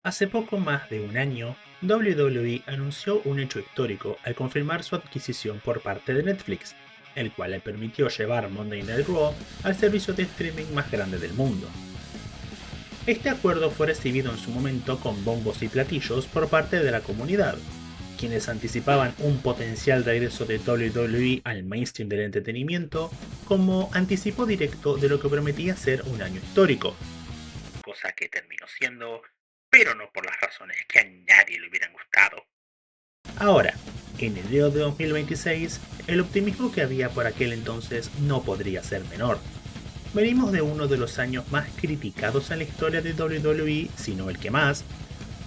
Hace poco más de un año, WWE anunció un hecho histórico al confirmar su adquisición por parte de Netflix, el cual le permitió llevar Monday Night Raw al servicio de streaming más grande del mundo. Este acuerdo fue recibido en su momento con bombos y platillos por parte de la comunidad, quienes anticipaban un potencial regreso de WWE al mainstream del entretenimiento como anticipo directo de lo que prometía ser un año histórico, cosa que terminó siendo, pero no por las razones que a nadie le hubieran gustado. Ahora, en enero de 2026, el optimismo que había por aquel entonces no podría ser menor. Venimos de uno de los años más criticados en la historia de WWE, si no el que más.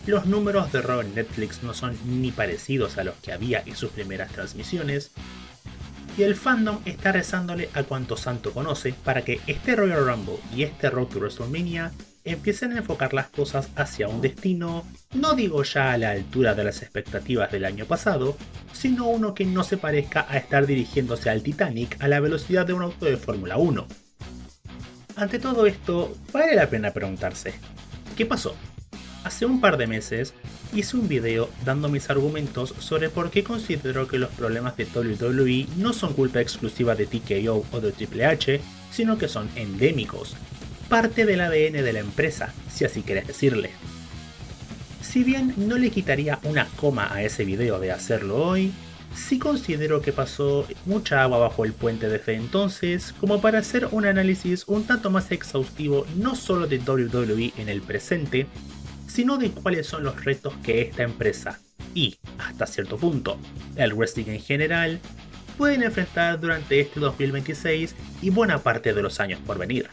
Los números de Raw en Netflix no son ni parecidos a los que había en sus primeras transmisiones, y el fandom está rezándole a cuanto santo conoce para que este Royal Rumble y este Road to WrestleMania empiecen a enfocar las cosas hacia un destino, no digo ya a la altura de las expectativas del año pasado, sino uno que no se parezca a estar dirigiéndose al Titanic a la velocidad de un auto de Fórmula 1. Ante todo esto, vale la pena preguntarse, ¿qué pasó? Hace un par de meses hice un video dando mis argumentos sobre por qué considero que los problemas de WWE no son culpa exclusiva de TKO o de Triple H, sino que son endémicos, parte del ADN de la empresa, si así querés decirle. Si bien no le quitaría una coma a ese video de hacerlo hoy, sí considero que pasó mucha agua bajo el puente desde entonces como para hacer un análisis un tanto más exhaustivo no solo de WWE en el presente, sino de cuáles son los retos que esta empresa y, hasta cierto punto, el wrestling en general, pueden enfrentar durante este 2026 y buena parte de los años por venir.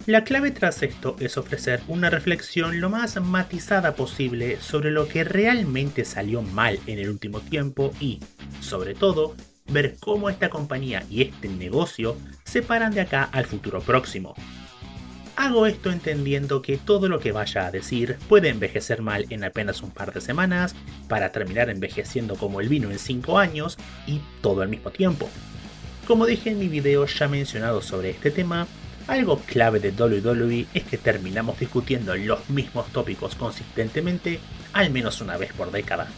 La clave tras esto es ofrecer una reflexión lo más matizada posible sobre lo que realmente salió mal en el último tiempo y, sobre todo, ver cómo esta compañía y este negocio se paran de acá al futuro próximo. Hago esto entendiendo que todo lo que vaya a decir puede envejecer mal en apenas un par de semanas, para terminar envejeciendo como el vino en 5 años y todo al mismo tiempo. Como dije en mi video ya mencionado sobre este tema, algo clave de WWE es que terminamos discutiendo los mismos tópicos consistentemente al menos una vez por década.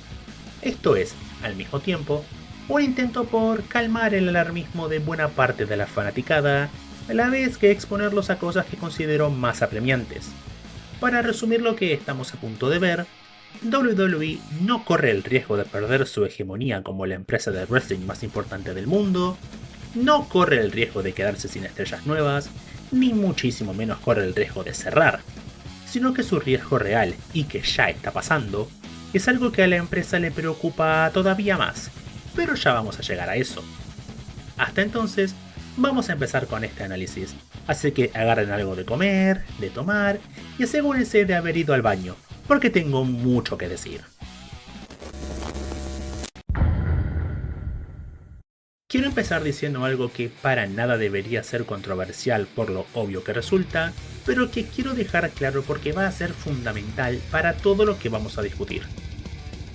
Esto es, al mismo tiempo, un intento por calmar el alarmismo de buena parte de la fanaticada, a la vez que exponerlos a cosas que considero más apremiantes. Para resumir lo que estamos a punto de ver, WWE no corre el riesgo de perder su hegemonía como la empresa de wrestling más importante del mundo, no corre el riesgo de quedarse sin estrellas nuevas, ni muchísimo menos corre el riesgo de cerrar, sino que su riesgo real, y que ya está pasando, es algo que a la empresa le preocupa todavía más, pero ya vamos a llegar a eso. Hasta entonces, vamos a empezar con este análisis, así que agarren algo de comer, de tomar y asegúrense de haber ido al baño, porque tengo mucho que decir. Quiero empezar diciendo algo que para nada debería ser controversial por lo obvio que resulta, pero que quiero dejar claro porque va a ser fundamental para todo lo que vamos a discutir.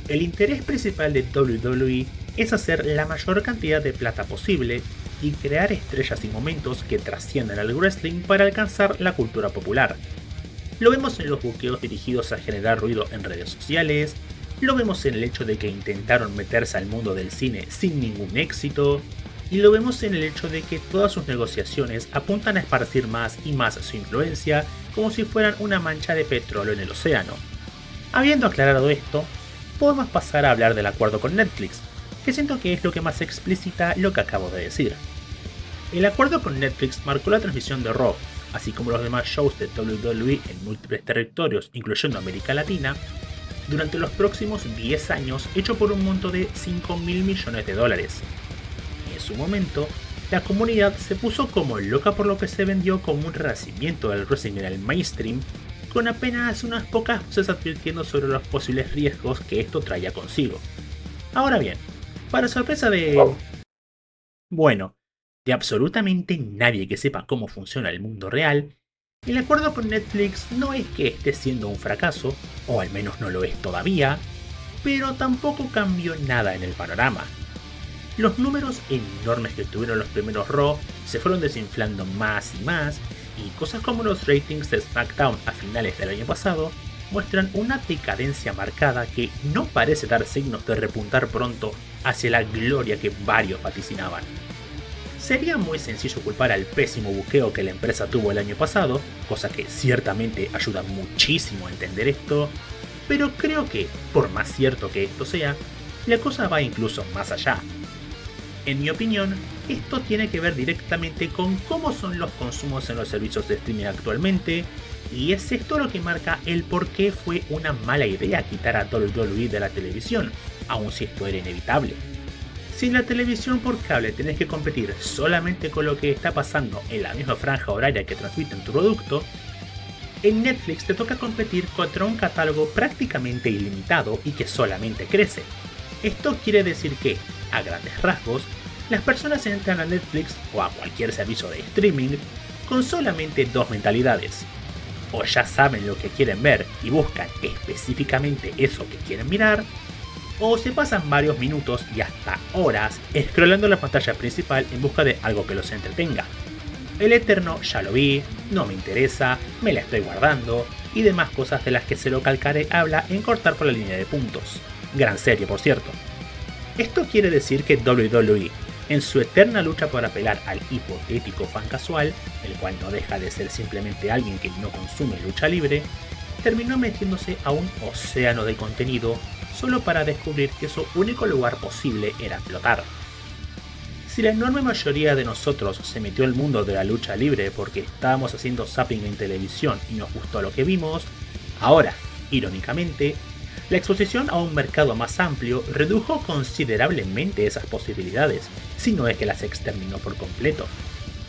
El interés principal de WWE es hacer la mayor cantidad de plata posible y crear estrellas y momentos que trasciendan al wrestling para alcanzar la cultura popular. Lo vemos en los buqueos dirigidos a generar ruido en redes sociales, lo vemos en el hecho de que intentaron meterse al mundo del cine sin ningún éxito, y lo vemos en el hecho de que todas sus negociaciones apuntan a esparcir más y más su influencia como si fueran una mancha de petróleo en el océano. Habiendo aclarado esto, podemos pasar a hablar del acuerdo con Netflix, que siento que es lo que más explicita lo que acabo de decir. El acuerdo con Netflix marcó la transmisión de Raw, así como los demás shows de WWE en múltiples territorios, incluyendo América Latina, durante los próximos 10 años, hecho por un monto de $5.000 millones. En su momento, la comunidad se puso como loca por lo que se vendió como un renacimiento del wrestling en el mainstream, con apenas unas pocas voces advirtiendo sobre los posibles riesgos que esto traía consigo. Ahora bien, para sorpresa de absolutamente nadie que sepa cómo funciona el mundo real, el acuerdo con Netflix no es que esté siendo un fracaso, o al menos no lo es todavía, pero tampoco cambió nada en el panorama. Los números enormes que tuvieron los primeros Raw se fueron desinflando más y más, y cosas como los ratings de SmackDown a finales del año pasado muestran una decadencia marcada que no parece dar signos de repuntar pronto hacia la gloria que varios vaticinaban. Sería muy sencillo culpar al pésimo buqueo que la empresa tuvo el año pasado, cosa que ciertamente ayuda muchísimo a entender esto, pero creo que, por más cierto que esto sea, la cosa va incluso más allá. En mi opinión, esto tiene que ver directamente con cómo son los consumos en los servicios de streaming actualmente, y es esto lo que marca el por qué fue una mala idea quitar a WWE de la televisión, aun si esto era inevitable. Si en la televisión por cable tenés que competir solamente con lo que está pasando en la misma franja horaria que transmiten tu producto, en Netflix te toca competir contra un catálogo prácticamente ilimitado y que solamente crece. Esto quiere decir que, a grandes rasgos, las personas entran a Netflix o a cualquier servicio de streaming con solamente dos mentalidades. O ya saben lo que quieren ver y buscan específicamente eso que quieren mirar, o se pasan varios minutos y hasta horas scrollando la pantalla principal en busca de algo que los entretenga. El eterno ya lo vi, no me interesa, me la estoy guardando y demás cosas de las que Zero Calcare habla en Cortar por la línea de puntos. Gran serie, por cierto. Esto quiere decir que WWE, en su eterna lucha por apelar al hipotético fan casual, el cual no deja de ser simplemente alguien que no consume lucha libre, terminó metiéndose a un océano de contenido solo para descubrir que su único lugar posible era flotar. Si la enorme mayoría de nosotros se metió al mundo de la lucha libre porque estábamos haciendo zapping en televisión y nos gustó lo que vimos, ahora, irónicamente, la exposición a un mercado más amplio redujo considerablemente esas posibilidades, si no es que las exterminó por completo.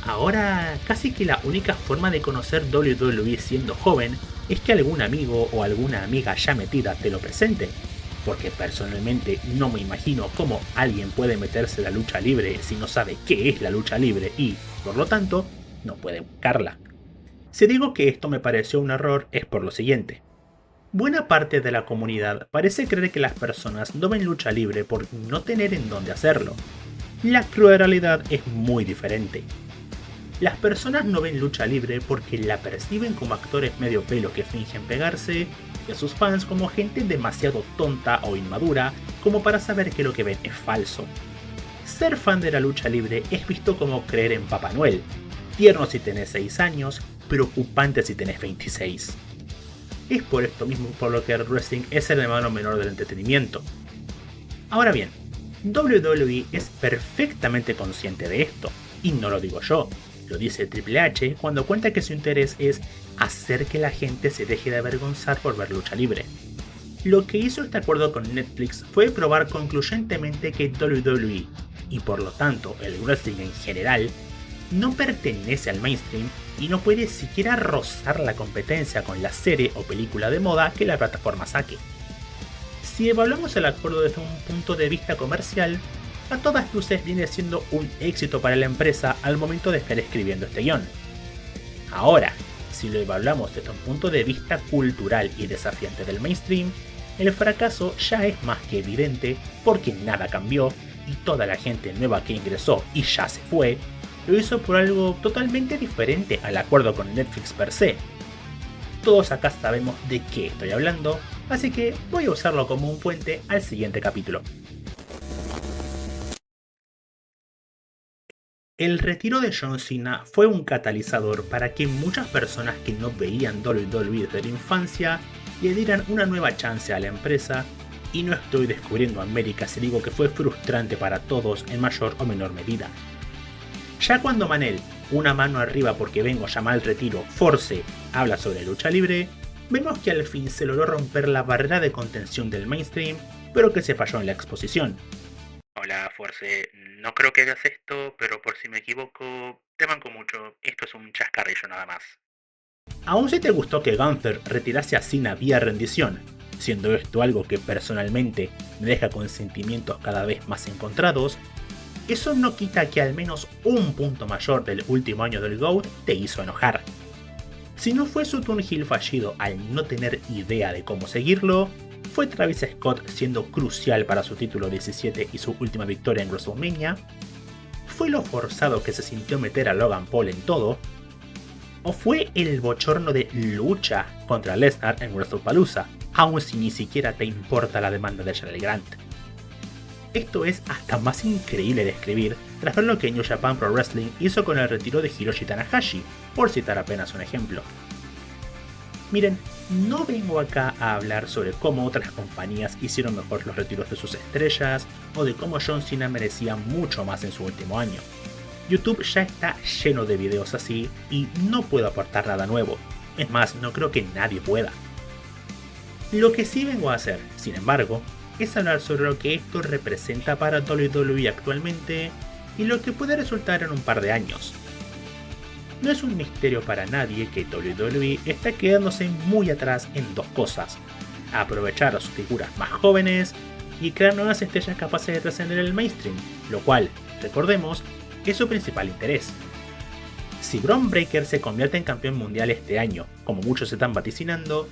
Ahora, casi que la única forma de conocer WWE siendo joven es que algún amigo o alguna amiga ya metida te lo presente, porque personalmente no me imagino cómo alguien puede meterse en la lucha libre si no sabe qué es la lucha libre y, por lo tanto, no puede buscarla. Si digo que esto me pareció un error es por lo siguiente. Buena parte de la comunidad parece creer que las personas no ven lucha libre por no tener en dónde hacerlo. La cruda realidad es muy diferente. Las personas no ven lucha libre porque la perciben como actores medio pelo que fingen pegarse, y a sus fans como gente demasiado tonta o inmadura como para saber que lo que ven es falso. Ser fan de la lucha libre es visto como creer en Papá Noel, tierno si tenés 6 años, preocupante si tenés 26. Es por esto mismo por lo que el wrestling es el hermano menor del entretenimiento. Ahora bien, WWE es perfectamente consciente de esto, y no lo digo yo, lo dice Triple H cuando cuenta que su interés es hacer que la gente se deje de avergonzar por ver lucha libre. Lo que hizo este acuerdo con Netflix fue probar concluyentemente que WWE, y por lo tanto el wrestling en general, no pertenece al mainstream y no puede siquiera rozar la competencia con la serie o película de moda que la plataforma saque. Si evaluamos el acuerdo desde un punto de vista comercial, a todas luces viene siendo un éxito para la empresa al momento de estar escribiendo este guión. Ahora, si lo evaluamos desde un punto de vista cultural y desafiante del mainstream, el fracaso ya es más que evidente porque nada cambió y toda la gente nueva que ingresó y ya se fue, lo hizo por algo totalmente diferente al acuerdo con Netflix per se. Todos acá sabemos de qué estoy hablando, así que voy a usarlo como un puente al siguiente capítulo. El retiro de John Cena fue un catalizador para que muchas personas que no veían WWE desde la infancia le dieran una nueva chance a la empresa, y no estoy descubriendo América si digo que fue frustrante para todos en mayor o menor medida. Ya cuando Manel, una mano arriba porque vengo a llamar al retiro, Force, habla sobre lucha libre, vemos que al fin se logró romper la barrera de contención del mainstream, pero que se falló en la exposición. Hola Force, no creo que hagas esto, pero por si me equivoco, te banco mucho, esto es un chascarrillo nada más. Aún si te gustó que Gunther retirase a Cena vía rendición, siendo esto algo que personalmente me deja con sentimientos cada vez más encontrados, eso no quita que al menos un punto mayor del último año del GOAT te hizo enojar. Si no fue su turn heel fallido al no tener idea de cómo seguirlo, fue Travis Scott siendo crucial para su título 17 y su última victoria en WrestleMania, fue lo forzado que se sintió meter a Logan Paul en todo, ¿O fue el bochorno de lucha contra Lesnar en WrestlePalooza, aun si ni siquiera te importa la demanda de Charlie Grant? Esto es hasta más increíble de escribir tras ver lo que New Japan Pro Wrestling hizo con el retiro de Hiroshi Tanahashi, por citar apenas un ejemplo. Miren, no vengo acá a hablar sobre cómo otras compañías hicieron mejor los retiros de sus estrellas o de cómo John Cena merecía mucho más en su último año. YouTube ya está lleno de videos así y no puedo aportar nada nuevo. Es más, no creo que nadie pueda. Lo que sí vengo a hacer, sin embargo, es hablar sobre lo que esto representa para WWE actualmente y lo que puede resultar en un par de años. No es un misterio para nadie que WWE está quedándose muy atrás en dos cosas: aprovechar a sus figuras más jóvenes y crear nuevas estrellas capaces de trascender el mainstream, lo cual, recordemos, es su principal interés. Si Bron Breakker se convierte en campeón mundial este año, como muchos están vaticinando,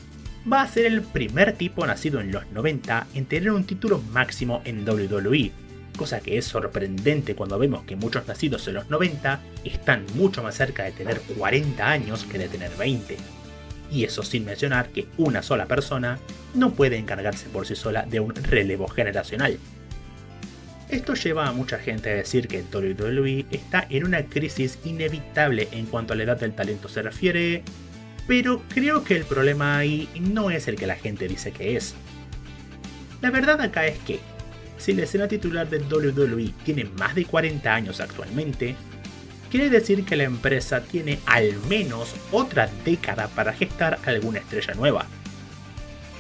va a ser el primer tipo nacido en los 90 en tener un título máximo en WWE, cosa que es sorprendente cuando vemos que muchos nacidos en los 90 están mucho más cerca de tener 40 años que de tener 20. Y eso sin mencionar que una sola persona no puede encargarse por sí sola de un relevo generacional. Esto lleva a mucha gente a decir que WWE está en una crisis inevitable en cuanto a la edad del talento se refiere, pero creo que el problema ahí no es el que la gente dice que es. La verdad acá es que, si la escena titular de WWE tiene más de 40 años actualmente, quiere decir que la empresa tiene al menos otra década para gestar alguna estrella nueva.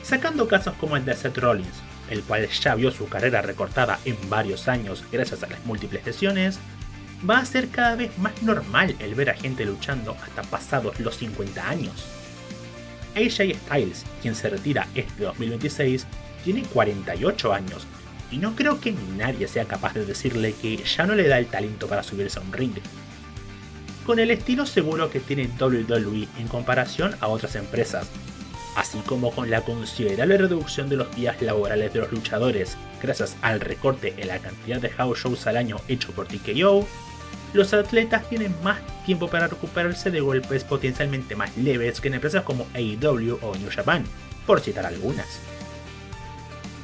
Sacando casos como el de Seth Rollins, el cual ya vio su carrera recortada en varios años gracias a las múltiples lesiones, va a ser cada vez más normal el ver a gente luchando hasta pasados los 50 años. AJ Styles, quien se retira este 2026, tiene 48 años, y no creo que nadie sea capaz de decirle que ya no le da el talento para subirse a un ring. Con el estilo seguro que tiene WWE en comparación a otras empresas, así como con la considerable reducción de los días laborales de los luchadores gracias al recorte en la cantidad de house shows al año hecho por TKO, los atletas tienen más tiempo para recuperarse de golpes potencialmente más leves que en empresas como AEW o New Japan, por citar algunas.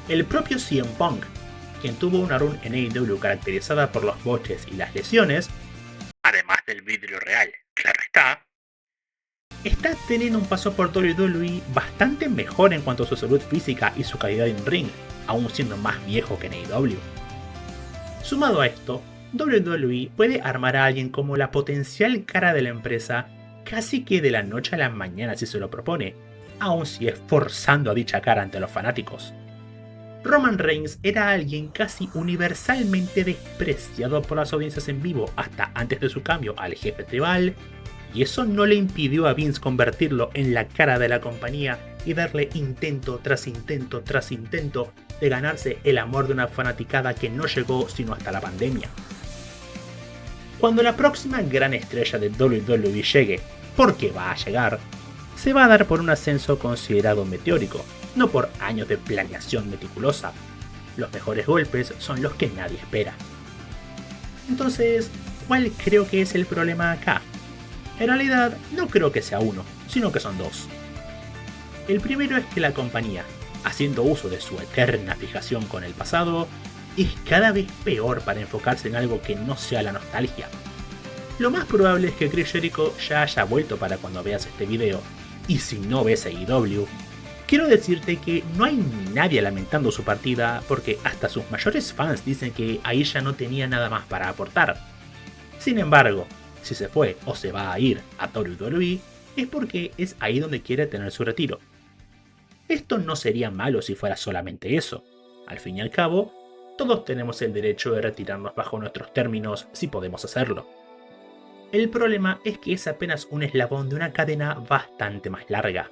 El propio CM Punk, quien tuvo una run en AEW caracterizada por los boches y las lesiones, además del vidrio real, claro está teniendo un paso por WWE bastante mejor en cuanto a su salud física y su calidad en ring, aún siendo más viejo que en AEW. Sumado a esto, WWE puede armar a alguien como la potencial cara de la empresa casi que de la noche a la mañana si se lo propone, aun si es forzando a dicha cara ante los fanáticos. Roman Reigns era alguien casi universalmente despreciado por las audiencias en vivo hasta antes de su cambio al jefe tribal, y eso no le impidió a Vince convertirlo en la cara de la compañía y darle intento tras intento tras intento de ganarse el amor de una fanaticada que no llegó sino hasta la pandemia. Cuando la próxima gran estrella de WWE llegue, porque va a llegar, se va a dar por un ascenso considerado meteórico, no por años de planeación meticulosa. Los mejores golpes son los que nadie espera. Entonces, ¿cuál creo que es el problema acá? En realidad, no creo que sea uno, sino que son dos. El primero es que la compañía, haciendo uso de su eterna fijación con el pasado, es cada vez peor para enfocarse en algo que no sea la nostalgia. Lo más probable es que Chris Jericho ya haya vuelto para cuando veas este video, y si no ves AEW, quiero decirte que no hay nadie lamentando su partida porque hasta sus mayores fans dicen que ahí ya no tenía nada más para aportar. Sin embargo, si se fue o se va a ir a WWE, es porque es ahí donde quiere tener su retiro. Esto no sería malo si fuera solamente eso. Al fin y al cabo, todos tenemos el derecho de retirarnos bajo nuestros términos si podemos hacerlo. El problema es que es apenas un eslabón de una cadena bastante más larga.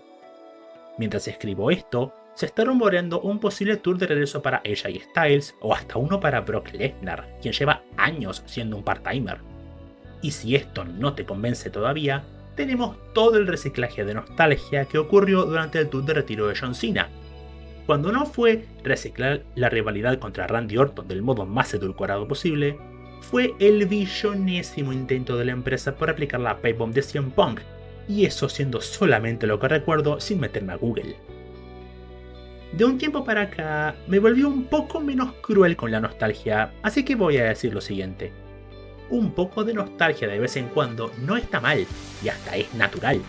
Mientras escribo esto, se está rumoreando un posible tour de regreso para AJ Styles o hasta uno para Brock Lesnar, quien lleva años siendo un part-timer. Y si esto no te convence todavía, tenemos todo el reciclaje de nostalgia que ocurrió durante el tour de retiro de John Cena, cuando no fue reciclar la rivalidad contra Randy Orton del modo más edulcorado posible, fue el billonésimo intento de la empresa por aplicar la pipe bomb de CM Punk, y eso siendo solamente lo que recuerdo sin meterme a Google. De un tiempo para acá me volví un poco menos cruel con la nostalgia, así que voy a decir lo siguiente. Un poco de nostalgia de vez en cuando no está mal, y hasta es natural.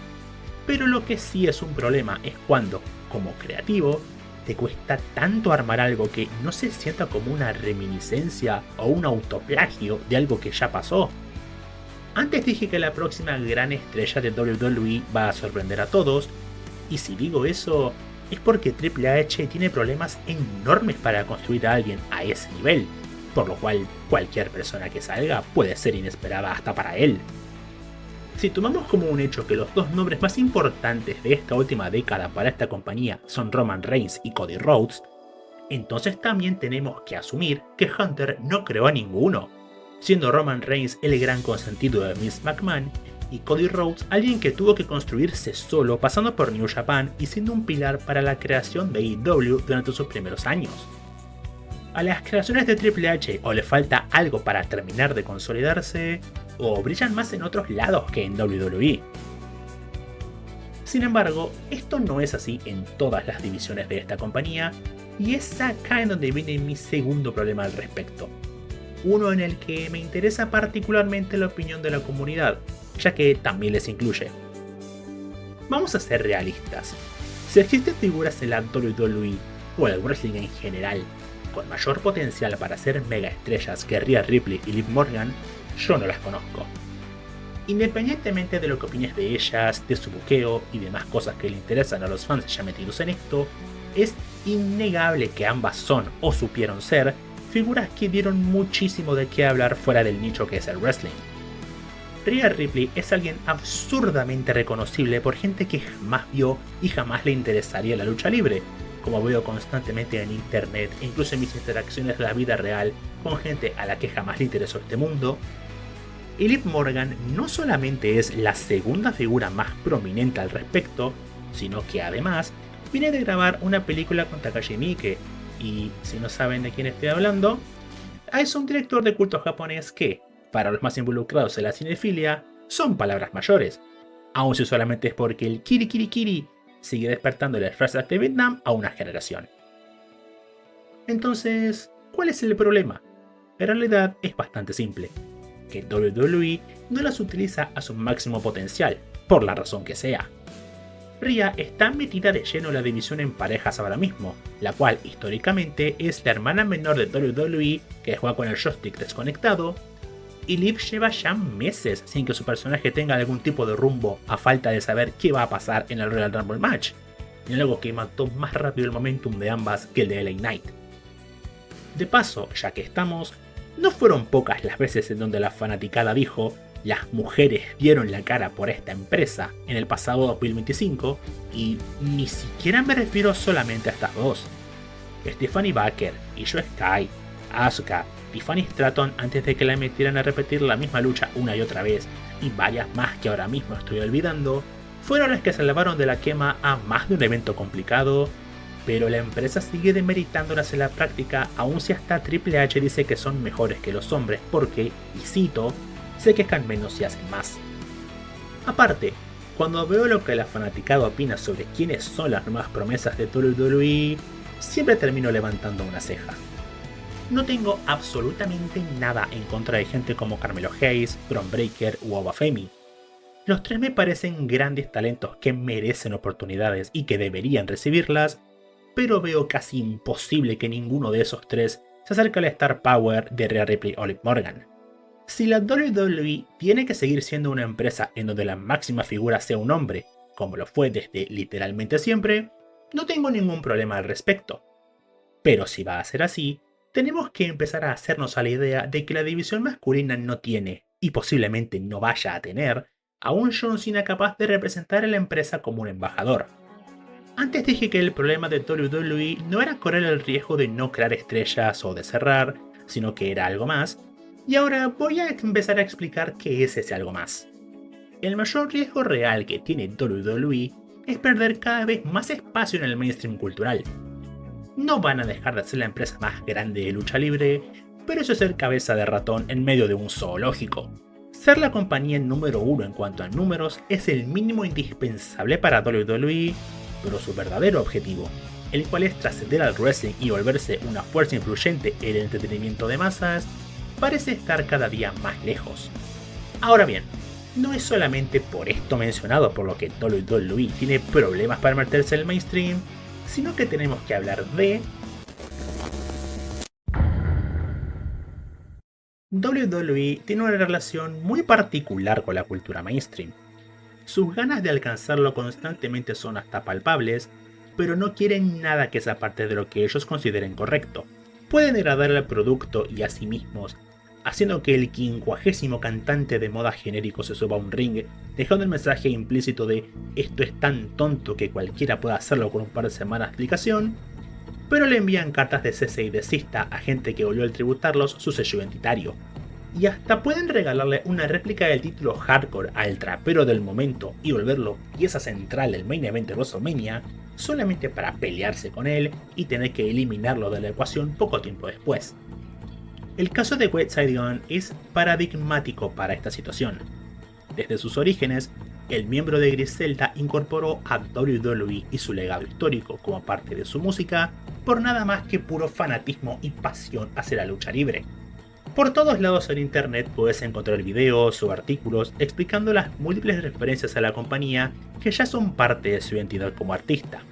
Pero lo que sí es un problema es cuando, como creativo, te cuesta tanto armar algo que no se sienta como una reminiscencia o un autoplagio de algo que ya pasó. Antes dije que la próxima gran estrella de WWE va a sorprender a todos, y si digo eso, es porque Triple H tiene problemas enormes para construir a alguien a ese nivel, por lo cual cualquier persona que salga puede ser inesperada hasta para él. Si tomamos como un hecho que los dos nombres más importantes de esta última década para esta compañía son Roman Reigns y Cody Rhodes, entonces también tenemos que asumir que Hunter no creó a ninguno, siendo Roman Reigns el gran consentido de Vince McMahon y Cody Rhodes alguien que tuvo que construirse solo pasando por New Japan y siendo un pilar para la creación de AEW durante sus primeros años. A las creaciones de Triple H o le falta algo para terminar de consolidarse, o brillan más en otros lados que en WWE. Sin embargo, esto no es así en todas las divisiones de esta compañía, y es acá en donde viene mi segundo problema al respecto. Uno en el que me interesa particularmente la opinión de la comunidad, ya que también les incluye. Vamos a ser realistas. Si existen figuras en la WWE o el wrestling en general con mayor potencial para ser mega estrellas que Rhea Ripley y Liv Morgan, yo no las conozco. Independientemente de lo que opines de ellas, de su buqueo y demás cosas que le interesan a los fans ya metidos en esto, es innegable que ambas son o supieron ser figuras que dieron muchísimo de qué hablar fuera del nicho que es el wrestling. Rhea Ripley es alguien absurdamente reconocible por gente que jamás vio y jamás le interesaría la lucha libre, como veo constantemente en internet e incluso en mis interacciones de la vida real con gente a la que jamás le interesó este mundo. Y Liv Morgan no solamente es la segunda figura más prominente al respecto, sino que además viene de grabar una película con Takashi Miike, y si no saben de quién estoy hablando, es un director de culto japonés que, para los más involucrados en la cinefilia, son palabras mayores, aun si solamente es porque el kiri kiri kiri sigue despertando el flashback de Vietnam a una generación. Entonces, ¿cuál es el problema? En realidad es bastante simple, que WWE no las utiliza a su máximo potencial, por la razón que sea. Rhea está metida de lleno en la división en parejas ahora mismo, la cual históricamente es la hermana menor de WWE que juega con el joystick desconectado, y Liv lleva ya meses sin que su personaje tenga algún tipo de rumbo a falta de saber qué va a pasar en el Royal Rumble match, en algo que mató más rápido el momentum de ambas que el de LA Knight. De paso, ya que estamos, no fueron pocas las veces en donde la fanaticada dijo "las mujeres vieron la cara por esta empresa" en el pasado 2025, y ni siquiera me refiero solamente a estas dos. Stephanie Baker, Io Sky, Asuka, Tiffany Stratton antes de que la metieran a repetir la misma lucha una y otra vez, y varias más que ahora mismo estoy olvidando, fueron las que salvaron de la quema a más de un evento complicado, pero la empresa sigue demeritándolas en la práctica aun si hasta Triple H dice que son mejores que los hombres porque, y cito, se quejan menos y hacen más. Aparte, cuando veo lo que la fanaticada opina sobre quiénes son las nuevas promesas de WWE, siempre termino levantando una ceja. No tengo absolutamente nada en contra de gente como Carmelo Hayes, Bron Breakker u Oba Femi. Los tres me parecen grandes talentos que merecen oportunidades y que deberían recibirlas, pero veo casi imposible que ninguno de esos tres se acerque al Star Power de Rhea Ripley o Liv Morgan. Si la WWE tiene que seguir siendo una empresa en donde la máxima figura sea un hombre, como lo fue desde literalmente siempre, no tengo ningún problema al respecto. Pero si va a ser así, tenemos que empezar a hacernos a la idea de que la división masculina no tiene, y posiblemente no vaya a tener, a un John Cena capaz de representar a la empresa como un embajador. Antes dije que el problema de WWE no era correr el riesgo de no crear estrellas o de cerrar, sino que era algo más, y ahora voy a empezar a explicar qué es ese algo más. El mayor riesgo real que tiene WWE es perder cada vez más espacio en el mainstream cultural. No van a dejar de ser la empresa más grande de lucha libre, pero eso es ser cabeza de ratón en medio de un zoológico. Ser la compañía número uno en cuanto a números es el mínimo indispensable para WWE, pero su verdadero objetivo, el cual es trascender al wrestling y volverse una fuerza influyente en el entretenimiento de masas, parece estar cada día más lejos. Ahora bien, no es solamente por esto mencionado por lo que WWE tiene problemas para meterse en el mainstream, sino que tenemos que hablar de WWE tiene una relación muy particular con la cultura mainstream. Sus ganas de alcanzarlo constantemente son hasta palpables, pero no quieren nada que sea parte de lo que ellos consideren correcto. Pueden degradar al producto y a sí mismos, haciendo que el 50º cantante de moda genérico se suba a un ring, dejando el mensaje implícito de esto es tan tonto que cualquiera puede hacerlo con un par de semanas de explicación, pero le envían cartas de cese y desista a gente que volvió al tributarlos su sello identitario. Y hasta pueden regalarle una réplica del título Hardcore al trapero del momento y volverlo pieza central del main event de WrestleMania, solamente para pelearse con él y tener que eliminarlo de la ecuación poco tiempo después. El caso de White Side Gun es paradigmático para esta situación. Desde sus orígenes, el miembro de Griselda incorporó a WWE y su legado histórico como parte de su música por nada más que puro fanatismo y pasión hacia la lucha libre. Por todos lados en internet puedes encontrar videos o artículos explicando las múltiples referencias a la compañía que ya son parte de su identidad como artista.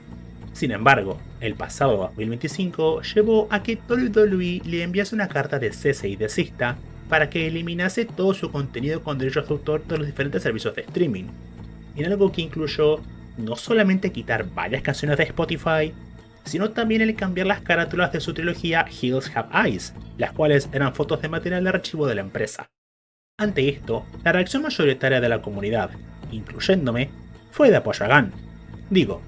Sin embargo, el pasado 2025 llevó a que WWE le enviase una carta de cese y desista para que eliminase todo su contenido con derechos de autor de los diferentes servicios de streaming, en algo que incluyó no solamente quitar varias canciones de Spotify, sino también el cambiar las carátulas de su trilogía Hills Have Eyes, las cuales eran fotos de material de archivo de la empresa. Ante esto, la reacción mayoritaria de la comunidad, incluyéndome, fue de apoyo a Gunn. Digo,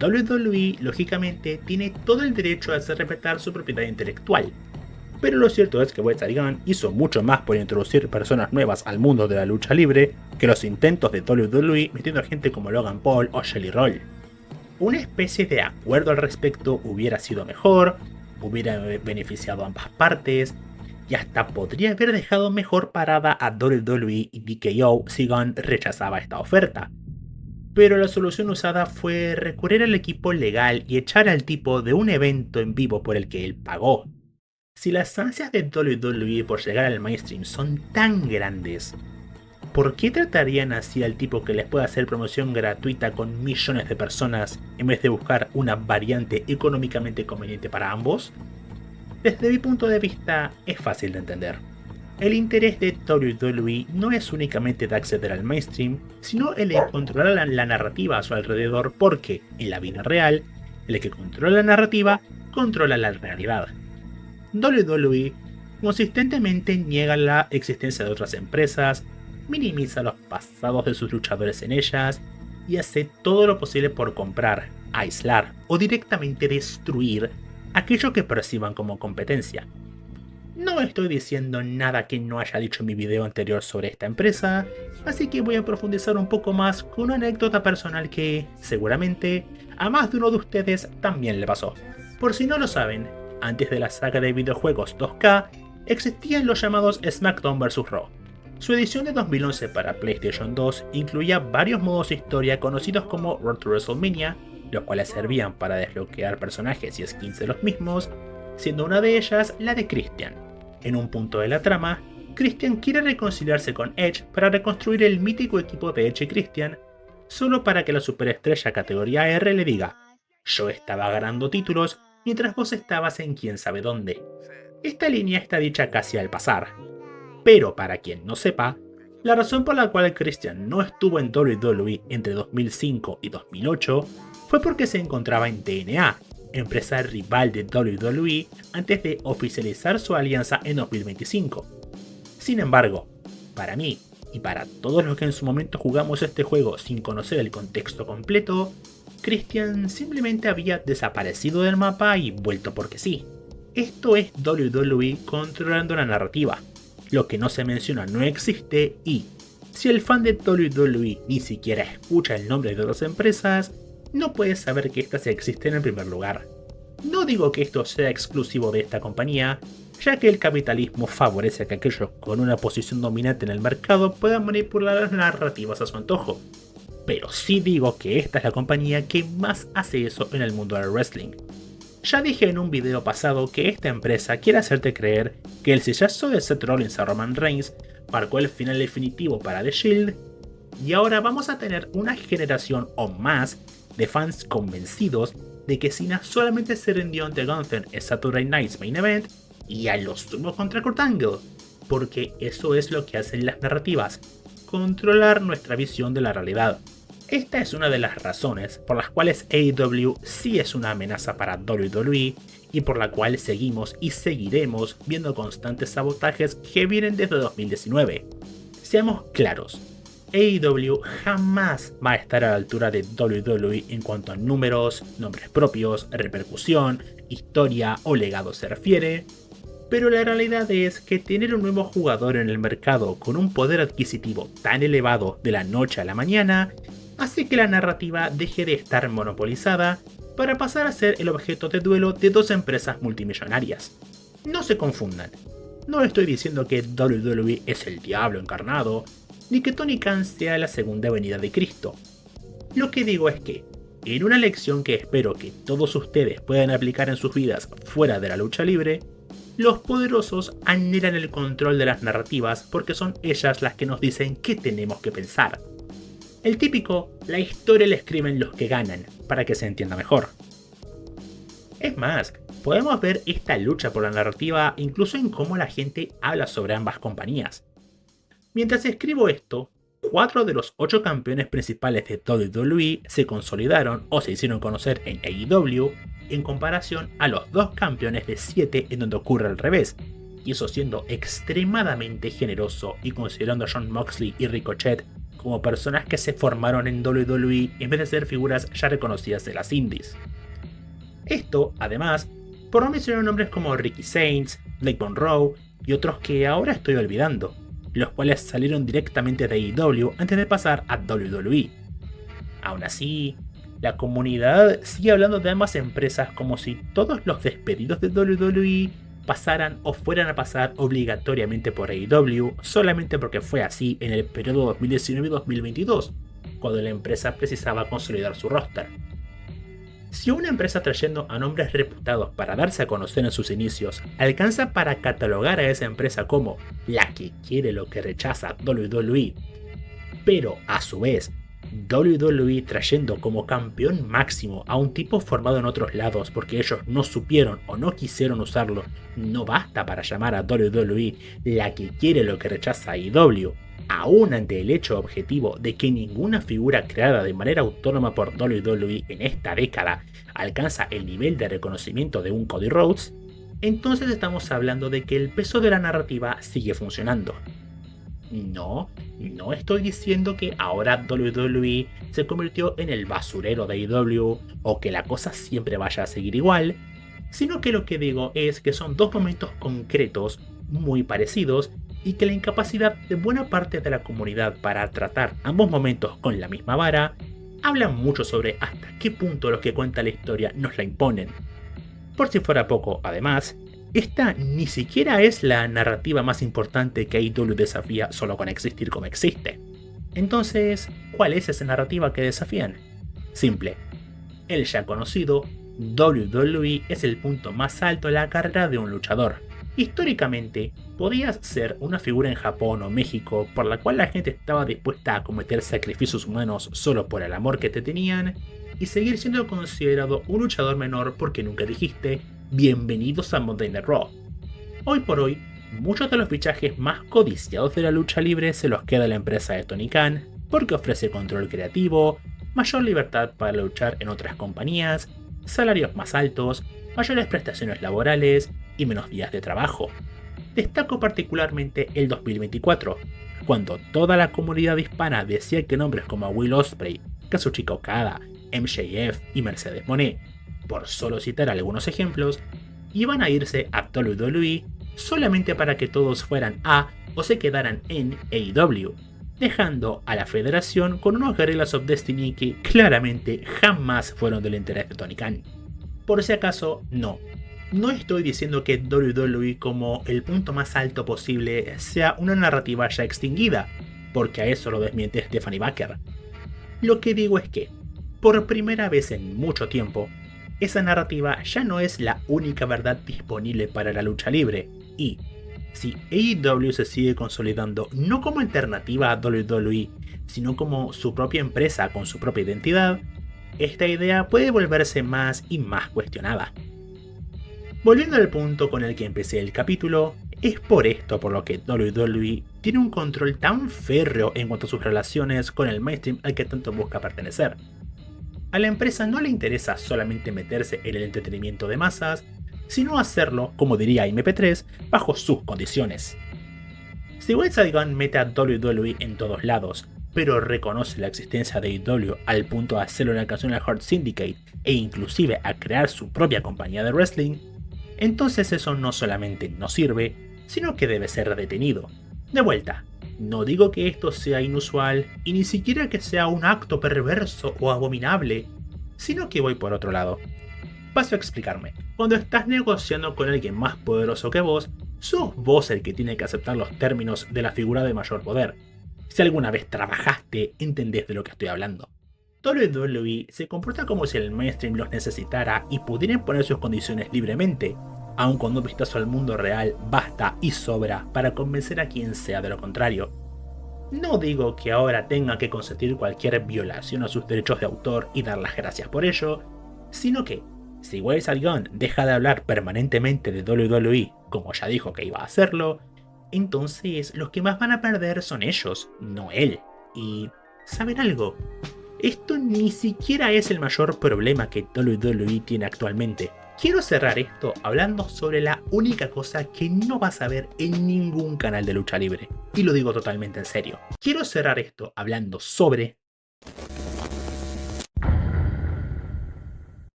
WWE lógicamente tiene todo el derecho a hacer respetar su propiedad intelectual, pero lo cierto es que White Side Gun hizo mucho más por introducir personas nuevas al mundo de la lucha libre que los intentos de WWE metiendo a gente como Logan Paul o Jelly Roll. Una especie de acuerdo al respecto hubiera sido mejor, hubiera beneficiado a ambas partes, y hasta podría haber dejado mejor parada a WWE y TKO si Gunn rechazaba esta oferta. Pero la solución usada fue recurrir al equipo legal y echar al tipo de un evento en vivo por el que él pagó. Si las ansias de WWE por llegar al mainstream son tan grandes, ¿por qué tratarían así al tipo que les puede hacer promoción gratuita con millones de personas en vez de buscar una variante económicamente conveniente para ambos? Desde mi punto de vista es fácil de entender. El interés de WWE no es únicamente de acceder al mainstream, sino el de controlar la narrativa a su alrededor porque, en la vida real, el que controla la narrativa, controla la realidad. WWE consistentemente niega la existencia de otras empresas, minimiza los pasados de sus luchadores en ellas y hace todo lo posible por comprar, aislar o directamente destruir aquello que perciban como competencia. No estoy diciendo nada que no haya dicho en mi video anterior sobre esta empresa, así que voy a profundizar un poco más con una anécdota personal que, seguramente, a más de uno de ustedes también le pasó. Por si no lo saben, antes de la saga de videojuegos 2K, existían los llamados SmackDown vs. Raw. Su edición de 2011 para PlayStation 2 incluía varios modos historia conocidos como Road to WrestleMania, los cuales servían para desbloquear personajes y skins de los mismos, siendo una de ellas la de Christian. En un punto de la trama, Christian quiere reconciliarse con Edge para reconstruir el mítico equipo de Edge y Christian, solo para que la superestrella categoría R le diga: yo estaba ganando títulos mientras vos estabas en quién sabe dónde. Esta línea está dicha casi al pasar, pero para quien no sepa, la razón por la cual Christian no estuvo en WWE entre 2005 y 2008 fue porque se encontraba en TNA, empresa rival de WWE, antes de oficializar su alianza en 2025. Sin embargo, para mí y para todos los que en su momento jugamos este juego sin conocer el contexto completo, Christian simplemente había desaparecido del mapa y vuelto porque sí. Esto es WWE controlando la narrativa. Lo que no se menciona no existe y, si el fan de WWE ni siquiera escucha el nombre de otras empresas, no puede saber que estas existen en primer lugar. No digo que esto sea exclusivo de esta compañía, ya que el capitalismo favorece a que aquellos con una posición dominante en el mercado puedan manipular las narrativas a su antojo. Pero sí digo que esta es la compañía que más hace eso en el mundo del wrestling. Ya dije en un video pasado que esta empresa quiere hacerte creer que el sillazo de Seth Rollins a Roman Reigns marcó el final definitivo para The Shield, y ahora vamos a tener una generación o más de fans convencidos de que Cena solamente se rindió ante Gunther en Saturday Night's Main Event y a los tumbos contra Kurt Angle, porque eso es lo que hacen las narrativas, controlar nuestra visión de la realidad. Esta es una de las razones por las cuales AEW sí es una amenaza para WWE y por la cual seguimos y seguiremos viendo constantes sabotajes que vienen desde 2019. Seamos claros, AEW jamás va a estar a la altura de WWE en cuanto a números, nombres propios, repercusión, historia o legado se refiere, pero la realidad es que tener un nuevo jugador en el mercado con un poder adquisitivo tan elevado de la noche a la mañana hace que la narrativa deje de estar monopolizada para pasar a ser el objeto de duelo de dos empresas multimillonarias. No se confundan, no estoy diciendo que WWE es el diablo encarnado, ni que Tony Khan sea la segunda venida de Cristo. Lo que digo es que, en una lección que espero que todos ustedes puedan aplicar en sus vidas fuera de la lucha libre, los poderosos anhelan el control de las narrativas porque son ellas las que nos dicen qué tenemos que pensar. El típico, la historia la escriben los que ganan, para que se entienda mejor. Es más, podemos ver esta lucha por la narrativa incluso en cómo la gente habla sobre ambas compañías. Mientras escribo esto, 4 de los 8 campeones principales de WWE se consolidaron o se hicieron conocer en AEW en comparación a los 2 campeones de 7 en donde ocurre al revés, y eso siendo extremadamente generoso y considerando a Jon Moxley y Ricochet como personas que se formaron en WWE en vez de ser figuras ya reconocidas de las indies. Esto, además, por no mencionar nombres como Ricky Saints, Blake Monroe y otros que ahora estoy olvidando, los cuales salieron directamente de AEW antes de pasar a WWE. Aún así, la comunidad sigue hablando de ambas empresas como si todos los despedidos de WWE pasaran o fueran a pasar obligatoriamente por AEW solamente porque fue así en el periodo 2019-2022, cuando la empresa precisaba consolidar su roster. Si una empresa trayendo a nombres reputados para darse a conocer en sus inicios alcanza para catalogar a esa empresa como la que quiere lo que rechaza WWE, pero a su vez WWE trayendo como campeón máximo a un tipo formado en otros lados porque ellos no supieron o no quisieron usarlo, no basta para llamar a WWE la que quiere lo que rechaza a AEW, aún ante el hecho objetivo de que ninguna figura creada de manera autónoma por WWE en esta década alcanza el nivel de reconocimiento de un Cody Rhodes, entonces estamos hablando de que el peso de la narrativa sigue funcionando. No estoy diciendo que ahora WWE se convirtió en el basurero de AEW o que la cosa siempre vaya a seguir igual, sino que lo que digo es que son dos momentos concretos muy parecidos y que la incapacidad de buena parte de la comunidad para tratar ambos momentos con la misma vara habla mucho sobre hasta qué punto los que cuentan la historia nos la imponen. Por si fuera poco, además, esta ni siquiera es la narrativa más importante que AEW desafía solo con existir como existe. Entonces, ¿cuál es esa narrativa que desafían? Simple. El ya conocido, WWE es el punto más alto de la carrera de un luchador. Históricamente, podías ser una figura en Japón o México por la cual la gente estaba dispuesta a cometer sacrificios humanos solo por el amor que te tenían, y seguir siendo considerado un luchador menor porque nunca dijiste bienvenidos a Monday Night Raw. Hoy por hoy, muchos de los fichajes más codiciados de la lucha libre se los queda la empresa de Tony Khan porque ofrece control creativo, mayor libertad para luchar en otras compañías, salarios más altos, mayores prestaciones laborales y menos días de trabajo. Destaco particularmente el 2024, cuando toda la comunidad hispana decía que nombres como Will Ospreay, Kazuchika Okada, MJF y Mercedes Moné, por solo citar algunos ejemplos, iban a irse a WWE solamente para que todos fueran a o se quedaran en AEW, dejando a la federación con unos Guerrillas of Destiny que claramente jamás fueron del interés de Tony Khan. Por si acaso, no. No estoy diciendo que WWE como el punto más alto posible sea una narrativa ya extinguida, porque a eso lo desmiente Stephanie Baker. Lo que digo es que, por primera vez en mucho tiempo, esa narrativa ya no es la única verdad disponible para la lucha libre, y si AEW se sigue consolidando no como alternativa a WWE, sino como su propia empresa con su propia identidad, esta idea puede volverse más y más cuestionada. Volviendo al punto con el que empecé el capítulo, es por esto por lo que WWE tiene un control tan férreo en cuanto a sus relaciones con el mainstream al que tanto busca pertenecer. A la empresa no le interesa solamente meterse en el entretenimiento de masas, sino hacerlo, como diría MP3, bajo sus condiciones. Si Westside Gunn mete a WWE en todos lados, pero reconoce la existencia de AEW al punto de hacerlo en la canción Heart Syndicate e inclusive a crear su propia compañía de wrestling, entonces eso no solamente no sirve, sino que debe ser detenido. De vuelta, no digo que esto sea inusual y ni siquiera que sea un acto perverso o abominable, sino que voy por otro lado. Paso a explicarme. Cuando estás negociando con alguien más poderoso que vos, sos vos el que tiene que aceptar los términos de la figura de mayor poder. Si alguna vez trabajaste, entendés de lo que estoy hablando. WWE se comporta como si el mainstream los necesitara y pudiera imponer sus condiciones libremente, aun cuando un vistazo al mundo real basta y sobra para convencer a quien sea de lo contrario. No digo que ahora tengan que consentir cualquier violación a sus derechos de autor y dar las gracias por ello, sino que, si Westside Gunn deja de hablar permanentemente de WWE, como ya dijo que iba a hacerlo, entonces los que más van a perder son ellos, no él. Y, ¿saben algo? Esto ni siquiera es el mayor problema que WWE tiene actualmente. Quiero cerrar esto hablando sobre la única cosa que no vas a ver en ningún canal de lucha libre. Y lo digo totalmente en serio. Quiero cerrar esto hablando sobre...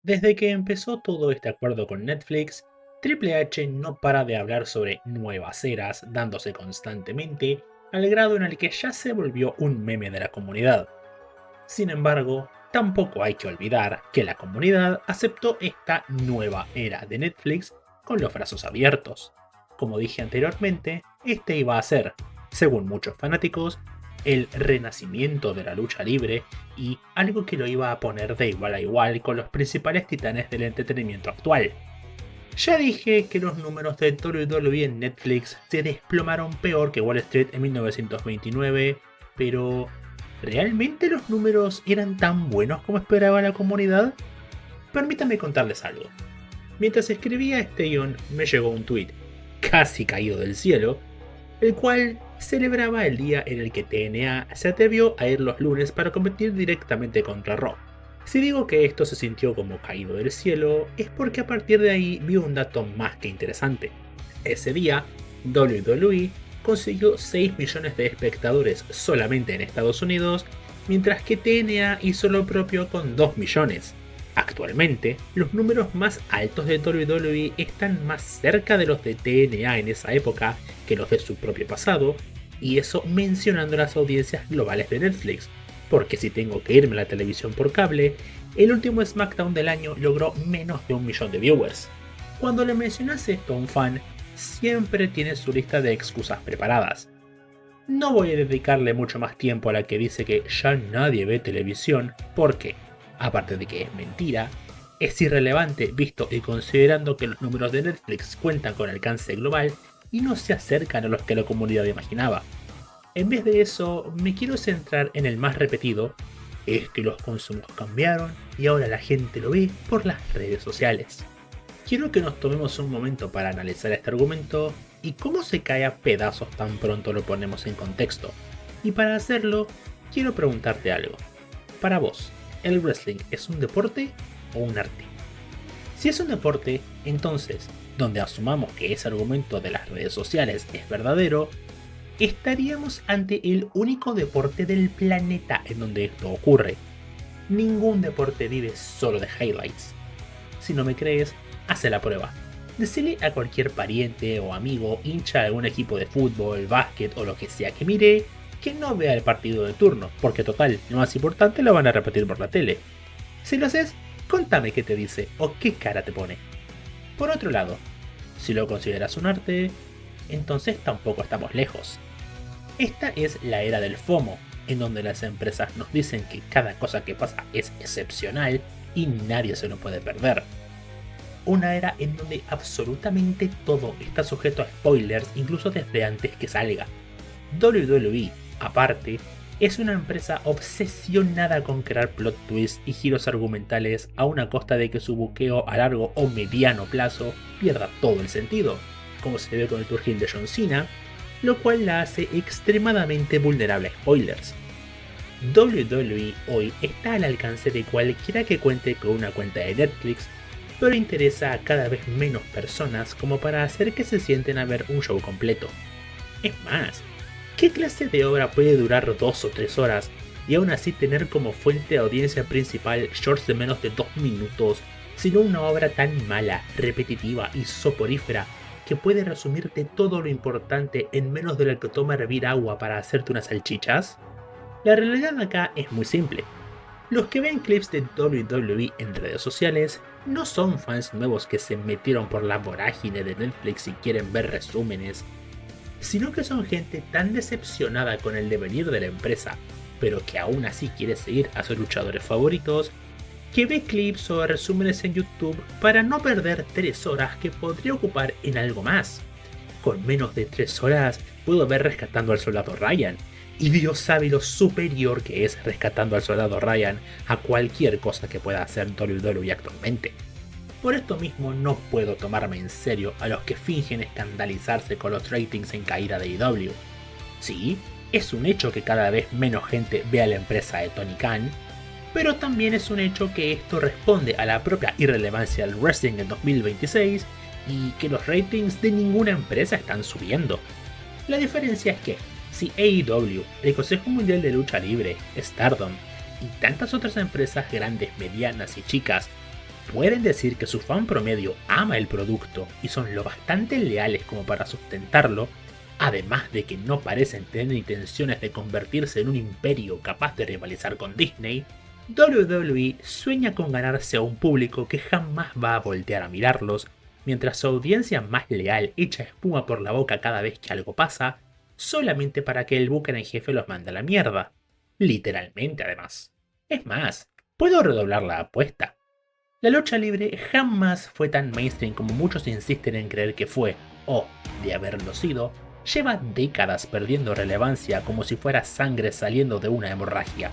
Desde que empezó todo este acuerdo con Netflix, Triple H no para de hablar sobre nuevas eras, dándose constantemente, al grado en el que ya se volvió un meme de la comunidad. Sin embargo, tampoco hay que olvidar que la comunidad aceptó esta nueva era de Netflix con los brazos abiertos. Como dije anteriormente, este iba a ser, según muchos fanáticos, el renacimiento de la lucha libre y algo que lo iba a poner de igual a igual con los principales titanes del entretenimiento actual. Ya dije que los números de WWE en Netflix se desplomaron peor que Wall Street en 1929, pero ¿realmente los números eran tan buenos como esperaba la comunidad? Permítanme contarles algo. Mientras escribía este guión me llegó un tweet, casi caído del cielo, el cual celebraba el día en el que TNA se atrevió a ir los lunes para competir directamente contra Raw. Si digo que esto se sintió como caído del cielo, es porque a partir de ahí vi un dato más que interesante. Ese día, WWE consiguió 6 millones de espectadores solamente en Estados Unidos, mientras que TNA hizo lo propio con 2 millones. Actualmente, los números más altos de WWE están más cerca de los de TNA en esa época que los de su propio pasado, y eso mencionando las audiencias globales de Netflix, porque si tengo que irme a la televisión por cable, el último SmackDown del año logró menos de 1 millón de viewers. Cuando le mencionas esto a un fan, siempre tiene su lista de excusas preparadas. No voy a dedicarle mucho más tiempo a la que dice que ya nadie ve televisión, porque, aparte de que es mentira, es irrelevante visto y considerando que los números de Netflix cuentan con alcance global y no se acercan a los que la comunidad imaginaba. En vez de eso, me quiero centrar en el más repetido, es que los consumos cambiaron y ahora la gente lo ve por las redes sociales. Quiero que nos tomemos un momento para analizar este argumento y cómo se cae a pedazos tan pronto lo ponemos en contexto. Y para hacerlo, quiero preguntarte algo. Para vos, ¿el wrestling es un deporte o un arte? Si es un deporte, entonces, donde asumamos que ese argumento de las redes sociales es verdadero, estaríamos ante el único deporte del planeta en donde esto ocurre. Ningún deporte vive solo de highlights. Si no me crees, hace la prueba. Decile a cualquier pariente o amigo hincha de algún equipo de fútbol, básquet o lo que sea que mire, que no vea el partido de turno, porque total, lo más importante lo van a repetir por la tele. Si lo haces, Contame qué te dice o qué cara te pone. Por otro lado, si lo consideras un arte, entonces tampoco estamos lejos. Esta es la era del FOMO, en donde las empresas nos dicen que cada cosa que pasa es excepcional y nadie se lo puede perder. Una era en donde absolutamente todo está sujeto a spoilers incluso desde antes que salga. WWE, aparte, es una empresa obsesionada con crear plot twists y giros argumentales a una costa de que su buqueo a largo o mediano plazo pierda todo el sentido, como se ve con el tour heel de John Cena, lo cual la hace extremadamente vulnerable a spoilers. WWE hoy está al alcance de cualquiera que cuente con una cuenta de Netflix, pero interesa a cada vez menos personas como para hacer que se sienten a ver un show completo. Es más, ¿qué clase de obra puede durar 2 o 3 horas y aún así tener como fuente de audiencia principal shorts de menos de 2 minutos, sino una obra tan mala, repetitiva y soporífera que puede resumirte todo lo importante en menos de lo que toma hervir agua para hacerte unas salchichas? La realidad acá es muy simple. Los que ven clips de WWE en redes sociales no son fans nuevos que se metieron por la vorágine de Netflix y quieren ver resúmenes, sino que son gente tan decepcionada con el devenir de la empresa, pero que aún así quiere seguir a sus luchadores favoritos, que ve clips o resúmenes en YouTube para no perder 3 horas que podría ocupar en algo más. Con menos de 3 horas puedo ver Rescatando al Soldado Ryan, y Dios sabe lo superior que es Rescatando al Soldado Ryan a cualquier cosa que pueda hacer WWE actualmente. Por esto mismo no puedo tomarme en serio a los que fingen escandalizarse con los ratings en caída de AEW. Sí, es un hecho que cada vez menos gente ve a la empresa de Tony Khan, pero también es un hecho que esto responde a la propia irrelevancia del wrestling en 2026 y que los ratings de ninguna empresa están subiendo. La diferencia es que si AEW, el Consejo Mundial de Lucha Libre, Stardom y tantas otras empresas grandes, medianas y chicas pueden decir que su fan promedio ama el producto y son lo bastante leales como para sustentarlo, además de que no parecen tener intenciones de convertirse en un imperio capaz de rivalizar con Disney, WWE sueña con ganarse a un público que jamás va a voltear a mirarlos, mientras su audiencia más leal echa espuma por la boca cada vez que algo pasa, solamente para que el booker en jefe los mande a la mierda. Literalmente, además. Es más, puedo redoblar la apuesta. La lucha libre jamás fue tan mainstream como muchos insisten en creer que fue, o, de haberlo sido, lleva décadas perdiendo relevancia como si fuera sangre saliendo de una hemorragia.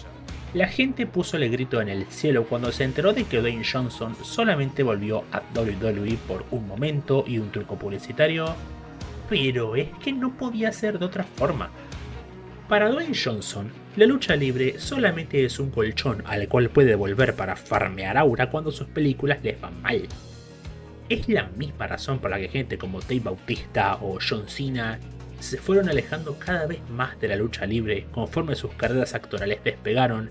La gente puso el grito en el cielo cuando se enteró de que Dwayne Johnson solamente volvió a WWE por un momento y un truco publicitario, pero es que no podía ser de otra forma. Para Dwayne Johnson, la lucha libre solamente es un colchón al cual puede volver para farmear aura cuando sus películas les van mal. Es la misma razón por la que gente como Dave Bautista o John Cena se fueron alejando cada vez más de la lucha libre conforme sus carreras actorales despegaron,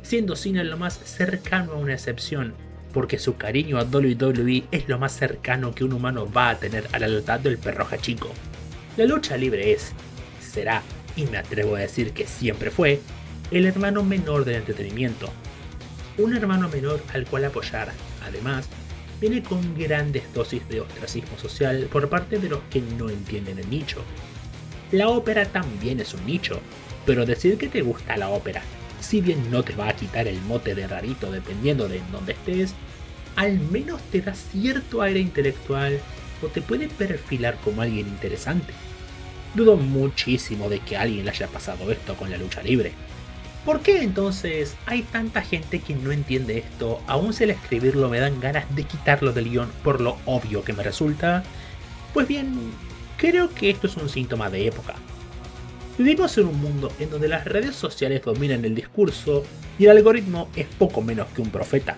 siendo Cena lo más cercano a una excepción, porque su cariño a WWE es lo más cercano que un humano va a tener a la lealtad del perro Hachiko. La lucha libre es, será, y me atrevo a decir que siempre fue, el hermano menor del entretenimiento. Un hermano menor al cual apoyar, además, viene con grandes dosis de ostracismo social por parte de los que no entienden el nicho. La ópera también es un nicho, pero decir que te gusta la ópera, si bien no te va a quitar el mote de rarito dependiendo de en dónde estés, al menos te da cierto aire intelectual o te puede perfilar como alguien interesante. Dudo muchísimo de que a alguien le haya pasado esto con la lucha libre. ¿Por qué entonces hay tanta gente que no entiende esto? Aún si al escribirlo me dan ganas de quitarlo del guión por lo obvio que me resulta. Pues bien, creo que esto es un síntoma de época. Vivimos en un mundo en donde las redes sociales dominan el discurso y el algoritmo es poco menos que un profeta.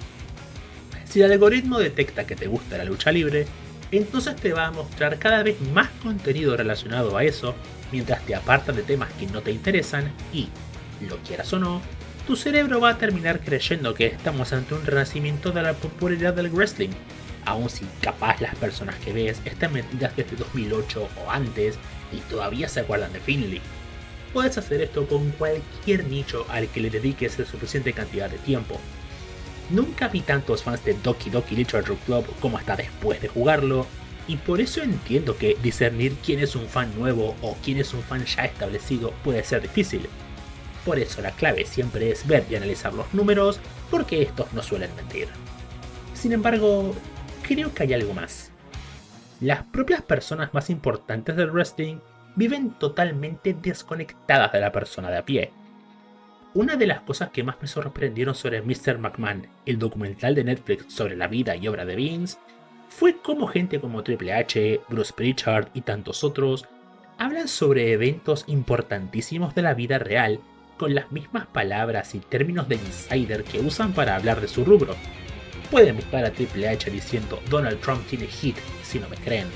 Si el algoritmo detecta que te gusta la lucha libre, entonces te va a mostrar cada vez más contenido relacionado a eso, mientras te aparta de temas que no te interesan y, lo quieras o no, tu cerebro va a terminar creyendo que estamos ante un renacimiento de la popularidad del wrestling, aun si capaz las personas que ves están metidas desde 2008 o antes y todavía se acuerdan de Finlay. Puedes hacer esto con cualquier nicho al que le dediques la suficiente cantidad de tiempo. Nunca vi tantos fans de Doki Doki Literature Club como hasta después de jugarlo, y por eso entiendo que discernir quién es un fan nuevo o quién es un fan ya establecido puede ser difícil. Por eso la clave siempre es ver y analizar los números, porque estos no suelen mentir. Sin embargo, creo que hay algo más. Las propias personas más importantes del wrestling viven totalmente desconectadas de la persona de a pie. Una de las cosas que más me sorprendieron sobre Mr. McMahon, el documental de Netflix sobre la vida y obra de Vince, fue cómo gente como Triple H, Bruce Pritchard y tantos otros hablan sobre eventos importantísimos de la vida real con las mismas palabras y términos de insider que usan para hablar de su rubro. Pueden buscar a Triple H diciendo Donald Trump tiene hit si no me creen.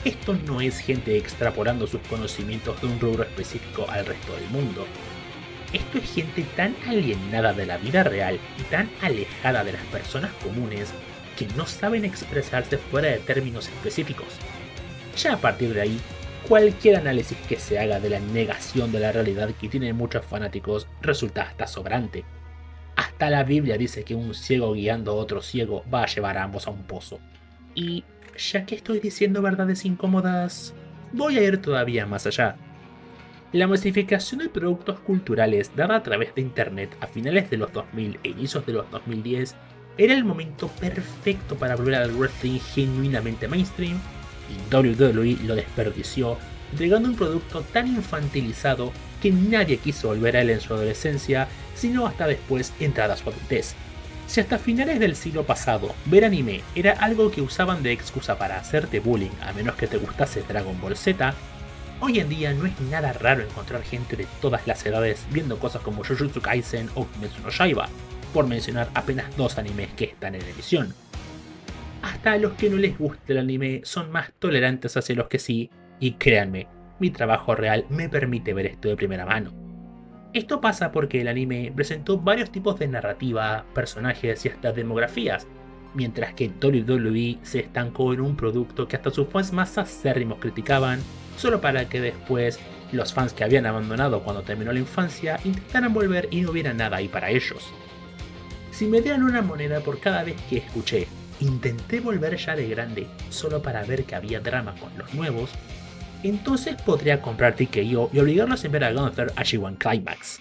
Esto no es gente extrapolando sus conocimientos de un rubro específico al resto del mundo. Esto es gente tan alienada de la vida real y tan alejada de las personas comunes que no saben expresarse fuera de términos específicos. Ya a partir de ahí, cualquier análisis que se haga de la negación de la realidad que tienen muchos fanáticos resulta hasta sobrante. Hasta la Biblia dice que un ciego guiando a otro ciego va a llevar a ambos a un pozo. Y ya que estoy diciendo verdades incómodas, voy a ir todavía más allá. La masificación de productos culturales dada a través de internet a finales de los 2000 e inicios de los 2010 era el momento perfecto para volver al wrestling genuinamente mainstream, y WWE lo desperdició entregando un producto tan infantilizado que nadie quiso volver a él en su adolescencia, sino hasta después entrada su adultez. Si hasta finales del siglo pasado ver anime era algo que usaban de excusa para hacerte bullying a menos que te gustase Dragon Ball Z, hoy en día no es nada raro encontrar gente de todas las edades viendo cosas como Jujutsu Kaisen o Kimetsu no Yaiba, por mencionar apenas dos animes que están en emisión. Hasta a los que no les guste el anime son más tolerantes hacia los que sí, y créanme, mi trabajo real me permite ver esto de primera mano. Esto pasa porque el anime presentó varios tipos de narrativa, personajes y hasta demografías, mientras que WWE se estancó en un producto que hasta sus fans más acérrimos criticaban, solo para que después los fans que habían abandonado cuando terminó la infancia intentaran volver y no hubiera nada ahí para ellos. Si me dieran una moneda por cada vez que escuché intenté volver ya de grande solo para ver que había drama con los nuevos, entonces podría comprar TKO y obligarlos a enviar a Gunther a G1 Climax.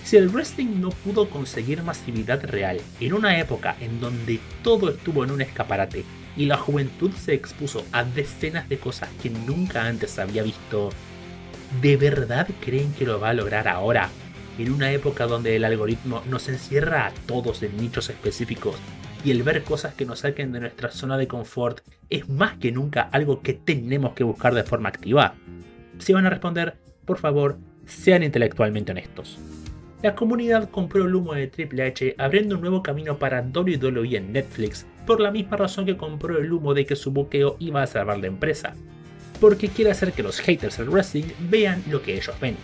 Si el wrestling no pudo conseguir masividad real en una época en donde todo estuvo en un escaparate y la juventud se expuso a decenas de cosas que nunca antes había visto, ¿de verdad creen que lo va a lograr ahora? En una época donde el algoritmo nos encierra a todos en nichos específicos y el ver cosas que nos saquen de nuestra zona de confort es más que nunca algo que tenemos que buscar de forma activa. Si van a responder, por favor, sean intelectualmente honestos. La comunidad compró el humo de Triple H abriendo un nuevo camino para WWE en Netflix por la misma razón que compró el humo de que su buqueo iba a salvar la empresa, porque quiere hacer que los haters del wrestling vean lo que ellos ven.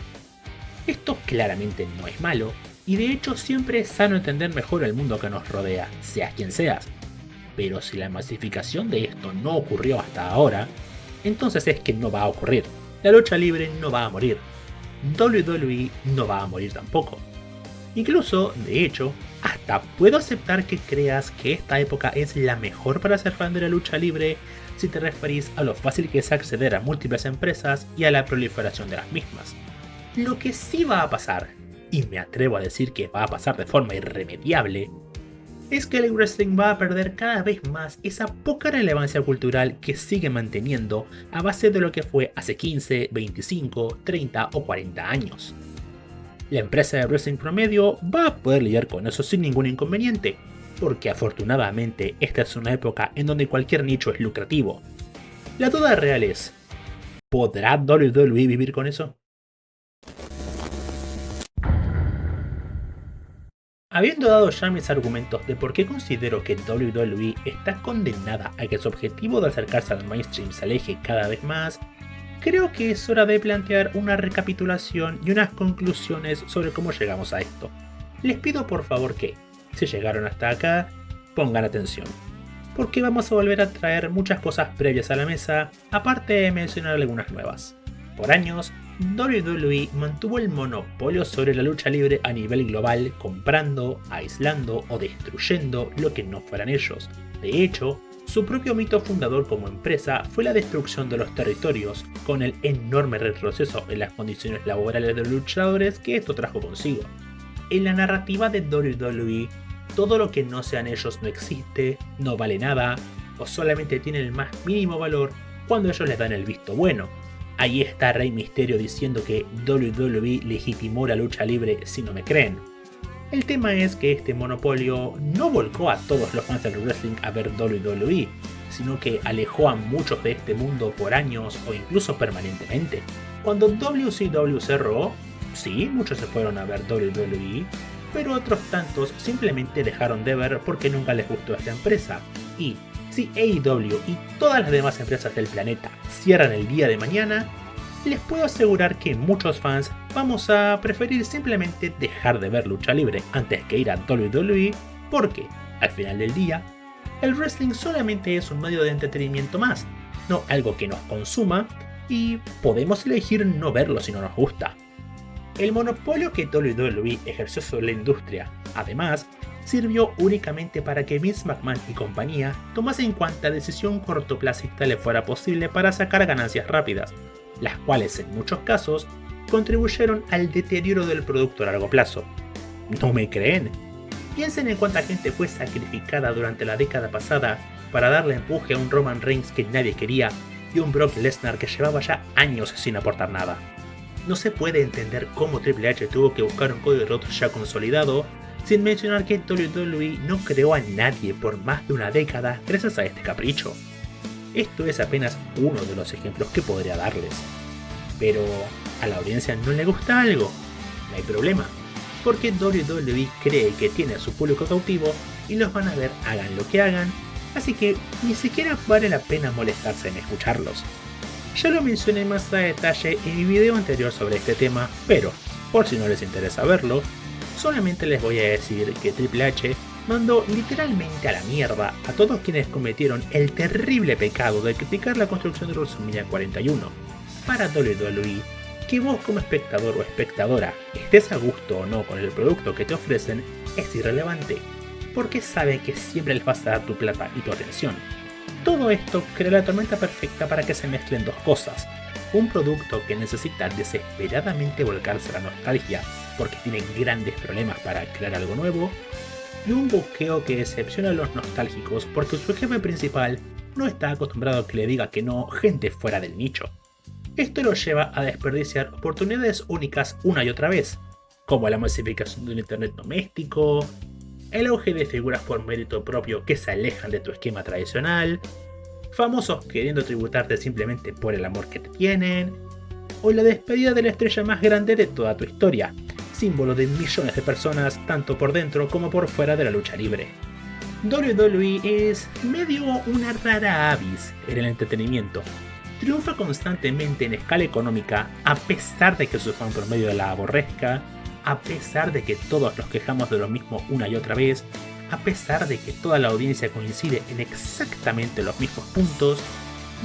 Esto claramente no es malo, y de hecho siempre es sano entender mejor el mundo que nos rodea, seas quien seas. Pero si la masificación de esto no ocurrió hasta ahora, entonces es que no va a ocurrir. La lucha libre no va a morir. WWE no va a morir tampoco. Incluso, de hecho, hasta puedo aceptar que creas que esta época es la mejor para ser fan de la lucha libre si te referís a lo fácil que es acceder a múltiples empresas y a la proliferación de las mismas. Lo que sí va a pasar, y me atrevo a decir que va a pasar de forma irremediable, es que el wrestling va a perder cada vez más esa poca relevancia cultural que sigue manteniendo a base de lo que fue hace 15, 25, 30 o 40 años. La empresa de wrestling promedio va a poder lidiar con eso sin ningún inconveniente, porque afortunadamente esta es una época en donde cualquier nicho es lucrativo. La duda real es, ¿podrá WWE vivir con eso? Habiendo dado ya mis argumentos de por qué considero que WWE está condenada a que su objetivo de acercarse al mainstream se aleje cada vez más, creo que es hora de plantear una recapitulación y unas conclusiones sobre cómo llegamos a esto. Les pido por favor que, si llegaron hasta acá, pongan atención, porque vamos a volver a traer muchas cosas previas a la mesa, aparte de mencionar algunas nuevas. Por años, WWE mantuvo el monopolio sobre la lucha libre a nivel global, comprando, aislando o destruyendo lo que no fueran ellos. De hecho, su propio mito fundador como empresa fue la destrucción de los territorios, con el enorme retroceso en las condiciones laborales de los luchadores que esto trajo consigo. En la narrativa de WWE, todo lo que no sean ellos no existe, no vale nada, o solamente tiene el más mínimo valor cuando ellos les dan el visto bueno. Ahí está Rey Mysterio diciendo que WWE legitimó la lucha libre si no me creen. El tema es que este monopolio no volcó a todos los fans del wrestling a ver WWE, sino que alejó a muchos de este mundo por años o incluso permanentemente. Cuando WCW cerró, sí, muchos se fueron a ver WWE, pero otros tantos simplemente dejaron de ver porque nunca les gustó esta empresa. Y si AEW y todas las demás empresas del planeta cierran el día de mañana, les puedo asegurar que muchos fans vamos a preferir simplemente dejar de ver lucha libre antes que ir a WWE, porque, al final del día, el wrestling solamente es un medio de entretenimiento más, no algo que nos consuma, y podemos elegir no verlo si no nos gusta. El monopolio que WWE ejerció sobre la industria, además, sirvió únicamente para que Vince McMahon y compañía tomasen cuanta decisión cortoplacista le fuera posible para sacar ganancias rápidas, las cuales en muchos casos contribuyeron al deterioro del producto a largo plazo. ¿No me creen? Piensen en cuánta gente fue sacrificada durante la década pasada para darle empuje a un Roman Reigns que nadie quería y un Brock Lesnar que llevaba ya años sin aportar nada. No se puede entender cómo Triple H tuvo que buscar un código de rotos ya consolidado, sin mencionar que WWE no creó a nadie por más de una década gracias a este capricho. Esto es apenas uno de los ejemplos que podría darles. Pero a la audiencia no le gusta algo, no hay problema, porque WWE cree que tiene a su público cautivo y los van a ver hagan lo que hagan, así que ni siquiera vale la pena molestarse en escucharlos. Ya lo mencioné más a detalle en mi video anterior sobre este tema, pero por si no les interesa verlo, solamente les voy a decir que Triple H mandó literalmente a la mierda a todos quienes cometieron el terrible pecado de criticar la construcción de WrestleMania 41. Para WWE, que vos como espectador o espectadora estés a gusto o no con el producto que te ofrecen es irrelevante, porque saben que siempre les vas a dar tu plata y tu atención. Todo esto crea la tormenta perfecta para que se mezclen dos cosas: un producto que necesita desesperadamente volcarse a la nostalgia porque tiene grandes problemas para crear algo nuevo, y un buqueo que decepciona a los nostálgicos porque su jefe principal no está acostumbrado a que le diga que no gente fuera del nicho. Esto lo lleva a desperdiciar oportunidades únicas una y otra vez, como la masificación del internet doméstico, el auge de figuras por mérito propio que se alejan de tu esquema tradicional, famosos queriendo tributarte simplemente por el amor que te tienen, o la despedida de la estrella más grande de toda tu historia, símbolo de millones de personas tanto por dentro como por fuera de la lucha libre. WWE es medio una rara avis en el entretenimiento. Triunfa constantemente en escala económica a pesar de que su fan promedio la aborrezca, a pesar de que todos nos quejamos de lo mismo una y otra vez, a pesar de que toda la audiencia coincide en exactamente los mismos puntos,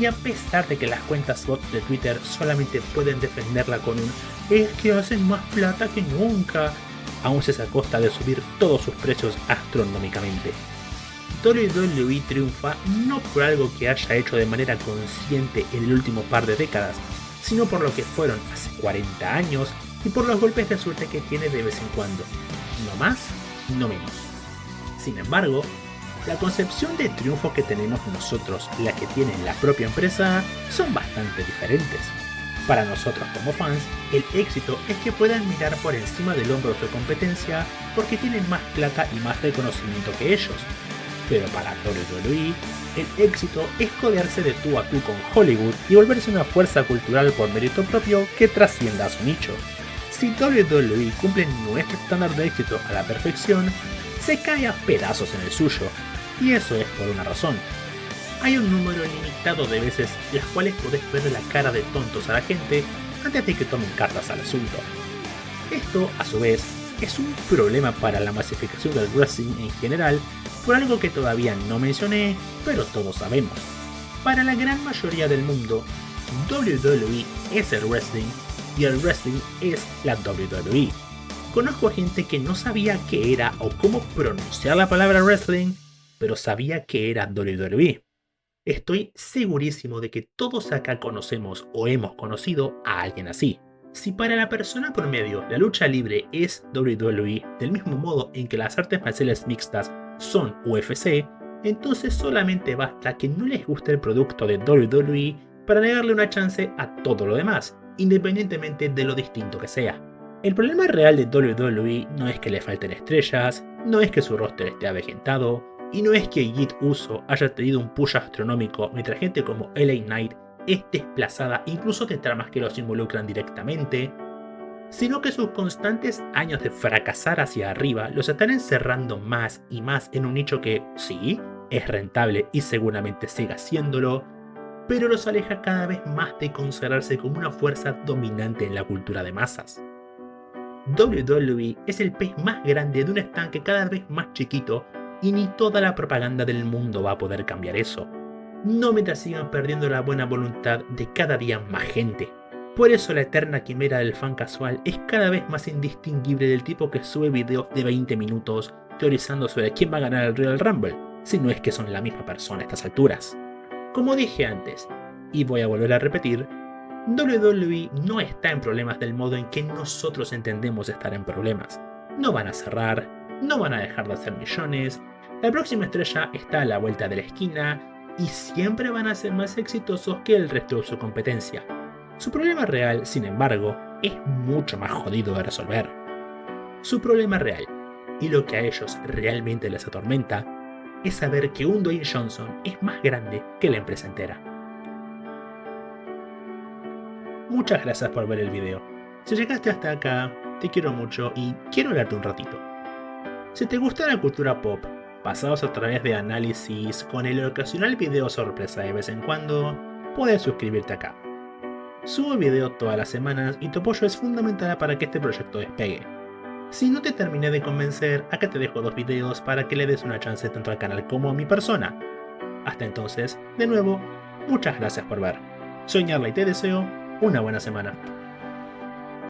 y a pesar de que las cuentas bots de Twitter solamente pueden defenderla con un "es que hacen más plata que nunca", aún es a costa de subir todos sus precios astronómicamente. WWE triunfa no por algo que haya hecho de manera consciente en el último par de décadas, sino por lo que fueron hace 40 años y por los golpes de suerte que tiene de vez en cuando. No más, no menos. Sin embargo, la concepción de triunfo que tenemos nosotros y la que tiene la propia empresa son bastante diferentes. Para nosotros como fans, el éxito es que puedan mirar por encima del hombro de su competencia porque tienen más plata y más reconocimiento que ellos. Pero para WWE, el éxito es codearse de tú a tú con Hollywood y volverse una fuerza cultural por mérito propio que trascienda a su nicho. Si WWE cumple nuestro estándar de éxito a la perfección, se cae a pedazos en el suyo, y eso es por una razón. Hay un número limitado de veces las cuales podés ver la cara de tontos a la gente antes de que tomen cartas al asunto. Esto, a su vez, es un problema para la masificación del wrestling en general, por algo que todavía no mencioné, pero todos sabemos. Para la gran mayoría del mundo, WWE es el wrestling y el wrestling es la WWE. Conozco gente que no sabía qué era o cómo pronunciar la palabra wrestling, pero sabía que era WWE. Estoy segurísimo de que todos acá conocemos o hemos conocido a alguien así. Si para la persona promedio la lucha libre es WWE, del mismo modo en que las artes marciales mixtas son UFC, entonces solamente basta que no les guste el producto de WWE para negarle una chance a todo lo demás, independientemente de lo distinto que sea. El problema real de WWE no es que le falten estrellas, no es que su roster esté avejentado, y no es que Jit Uso haya tenido un push astronómico mientras gente como LA Knight es desplazada incluso de tramas que los involucran directamente, sino que sus constantes años de fracasar hacia arriba los están encerrando más y más en un nicho que, sí, es rentable y seguramente siga siéndolo, pero los aleja cada vez más de considerarse como una fuerza dominante en la cultura de masas. WWE es el pez más grande de un estanque cada vez más chiquito y ni toda la propaganda del mundo va a poder cambiar eso. No mientras sigan perdiendo la buena voluntad de cada día más gente. Por eso la eterna quimera del fan casual es cada vez más indistinguible del tipo que sube videos de 20 minutos teorizando sobre quién va a ganar el Royal Rumble, si no es que son la misma persona a estas alturas. Como dije antes, y voy a volver a repetir, WWE no está en problemas del modo en que nosotros entendemos estar en problemas. No van a cerrar, no van a dejar de hacer millones, la próxima estrella está a la vuelta de la esquina y siempre van a ser más exitosos que el resto de su competencia. Su problema real, sin embargo, es mucho más jodido de resolver. Su problema real, y lo que a ellos realmente les atormenta, es saber que un Dwayne Johnson es más grande que la empresa entera. Muchas gracias por ver el video. Si llegaste hasta acá, te quiero mucho y quiero hablarte un ratito. Si te gusta la cultura pop, pasados a través de análisis con el ocasional video sorpresa de vez en cuando, puedes suscribirte acá. Subo video todas las semanas y tu apoyo es fundamental para que este proyecto despegue. Si no te terminé de convencer, acá te dejo 2 videos para que le des una chance tanto al canal como a mi persona. Hasta entonces, de nuevo, muchas gracias por ver. Soy Ñarla y te deseo una buena semana.